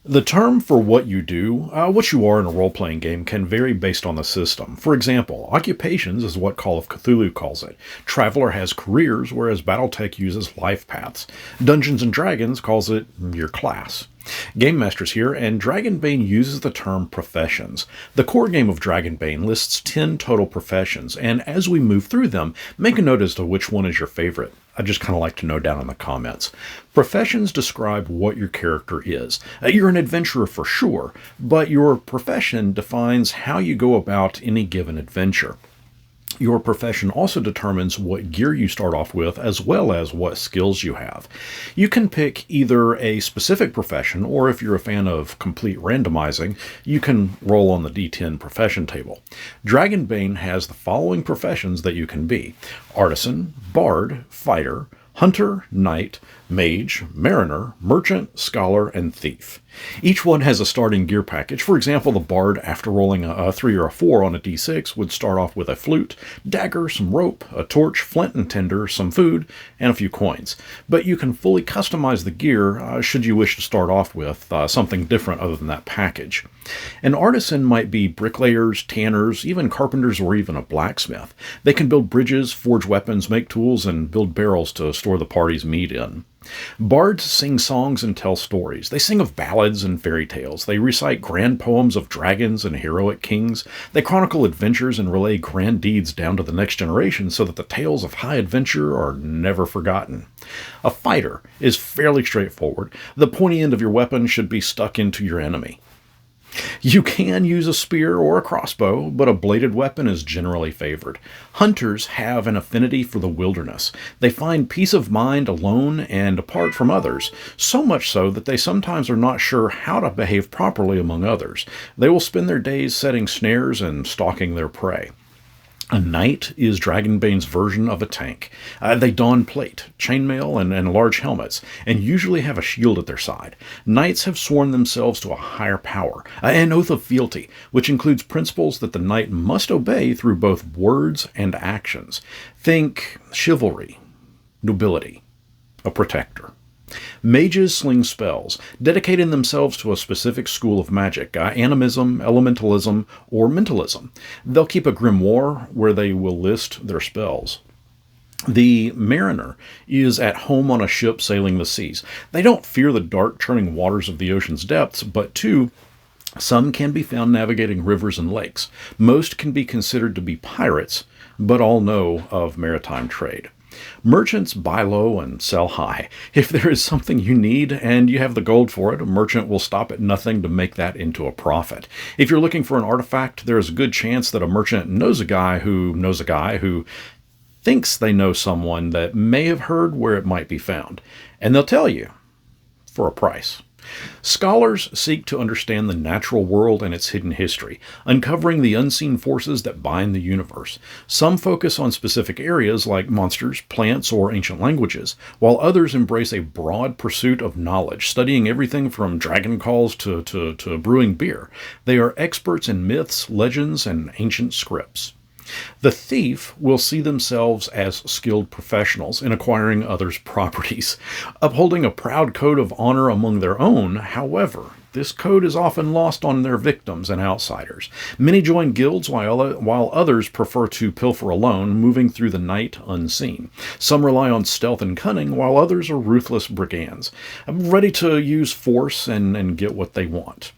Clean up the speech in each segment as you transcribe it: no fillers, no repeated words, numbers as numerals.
The term for what you do, what you are in a role-playing game, can vary based on the system. For example, occupations is what Call of Cthulhu calls it. Traveler has careers, whereas Battletech uses life paths. Dungeons & Dragons calls it your class. GameMasters here, and Dragonbane uses the term professions. The core game of Dragonbane lists 10 total professions, and as we move through them, make a note as to which one is your favorite. I'd just kind of like to know down in the comments. Professions describe what your character is. You're an adventurer for sure, but your profession defines how you go about any given adventure. Your profession also determines what gear you start off with, as well as what skills you have. You can pick either a specific profession, or if you're a fan of complete randomizing, you can roll on the D10 profession table. Dragonbane has the following professions that you can be: Artisan, Bard, Fighter, Hunter, Knight, Mage, Mariner, Merchant, Scholar, and Thief. Each one has a starting gear package. For example, the Bard, after rolling a 3 or a 4 on a d6, would start off with a flute, dagger, some rope, a torch, flint and tinder, some food, and a few coins. But you can fully customize the gear should you wish to start off with something different other than that package. An artisan might be bricklayers, tanners, even carpenters, or even a blacksmith. They can build bridges, forge weapons, make tools, and build barrels to store the party's meat in. Bards sing songs and tell stories. They sing of ballads and fairy tales. They recite grand poems of dragons and heroic kings. They chronicle adventures and relay grand deeds down to the next generation so that the tales of high adventure are never forgotten. A fighter is fairly straightforward. The pointy end of your weapon should be stuck into your enemy. You can use a spear or a crossbow, but a bladed weapon is generally favored. Hunters have an affinity for the wilderness. They find peace of mind alone and apart from others, so much so that they sometimes are not sure how to behave properly among others. They will spend their days setting snares and stalking their prey. A knight is Dragonbane's version of a tank. They don plate, chainmail, and large helmets, and usually have a shield at their side. Knights have sworn themselves to a higher power, an oath of fealty, which includes principles that the knight must obey through both words and actions. Think chivalry, nobility, a protector. Mages sling spells, dedicating themselves to a specific school of magic, animism, elementalism, or mentalism. They'll keep a grimoire where they will list their spells. The mariner is at home on a ship sailing the seas. They don't fear the dark, churning waters of the ocean's depths, but too, some can be found navigating rivers and lakes. Most can be considered to be pirates, but all know of maritime trade. Merchants buy low and sell high. If there is something you need and you have the gold for it, a merchant will stop at nothing to make that into a profit. If you're looking for an artifact, there is a good chance that a merchant knows a guy who thinks they know someone that may have heard where it might be found. And they'll tell you for a price. Scholars seek to understand the natural world and its hidden history, uncovering the unseen forces that bind the universe. Some focus on specific areas like monsters, plants, or ancient languages, while others embrace a broad pursuit of knowledge, studying everything from dragon calls to brewing beer. They are experts in myths, legends, and ancient scripts. The thief will see themselves as skilled professionals in acquiring others' properties, upholding a proud code of honor among their own. However, this code is often lost on their victims and outsiders. Many join guilds while others prefer to pilfer alone, moving through the night unseen. Some rely on stealth and cunning, while others are ruthless brigands, ready to use force and get what they want.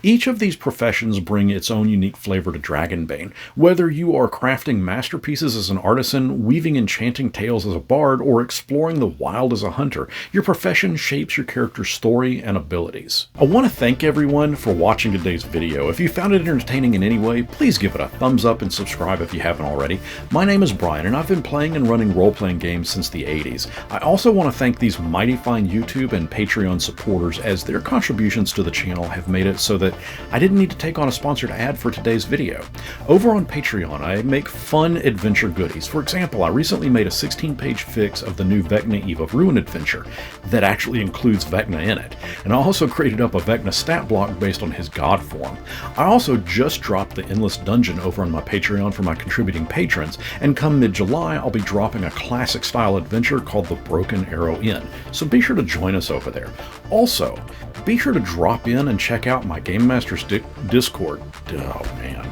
Each of these professions bring its own unique flavor to Dragonbane. Whether you are crafting masterpieces as an artisan, weaving enchanting tales as a bard, or exploring the wild as a hunter, your profession shapes your character's story and abilities. I want to thank everyone for watching today's video. If you found it entertaining in any way, please give it a thumbs up and subscribe if you haven't already. My name is Brian, and I've been playing and running role-playing games since the 80s. I also want to thank these mighty fine YouTube and Patreon supporters, as their contributions to the channel have made it so so that I didn't need to take on a sponsored ad for today's video. Over on Patreon, I make fun adventure goodies. For example, I recently made a 16-page fix of the new Vecna Eve of Ruin adventure that actually includes Vecna in it. And I also created up a Vecna stat block based on his god form. I also just dropped the Endless Dungeon over on my Patreon for my contributing patrons, and come mid-July, I'll be dropping a classic-style adventure called The Broken Arrow Inn, so be sure to join us over there. Also, be sure to drop in and check out my GameMasters Discord. Oh, man.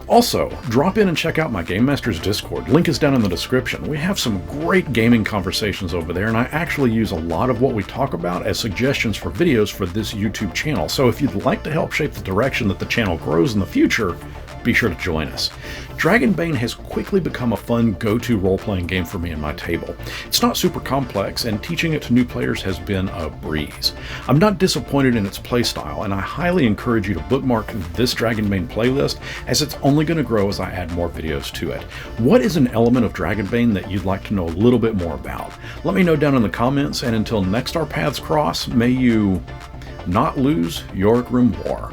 Also, drop in and check out my GameMasters Discord. Link is down in the description. We have some great gaming conversations over there, and I actually use a lot of what we talk about as suggestions for videos for this YouTube channel. So if you'd like to help shape the direction that the channel grows in the future, be sure to join us. Dragonbane has quickly become a fun go-to role-playing game for me and my table. It's not super complex, and teaching it to new players has been a breeze. I'm not disappointed in its playstyle, and I highly encourage you to bookmark this Dragonbane playlist, as it's only going to grow as I add more videos to it. What is an element of Dragonbane that you'd like to know a little bit more about? Let me know down in the comments, and until next our paths cross, may you not lose your grimoire.